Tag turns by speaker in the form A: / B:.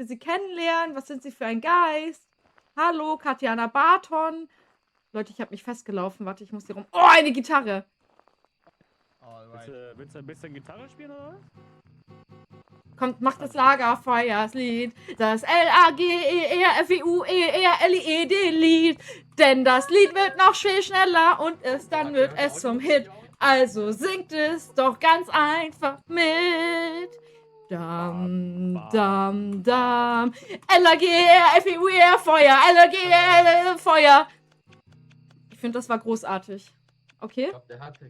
A: möchte sie kennenlernen. Was sind sie für ein Geist? Hallo, Katjana Barton. Leute, ich habe mich festgelaufen. Warte, ich muss hier rum. Oh, eine Gitarre.
B: Willst du ein bisschen Gitarre spielen, oder?
A: Kommt, macht das Lagerfeuerslied. Das Lagerfeuerlied. Denn das Lied wird noch viel schneller und dann wird es zum Hit. Also singt es doch ganz einfach mit. Dam, dam, dam. LAGFEUR, Feuer. LAG, Feuer. Ich finde, das war großartig. Okay?
C: Ich glaube, der hatte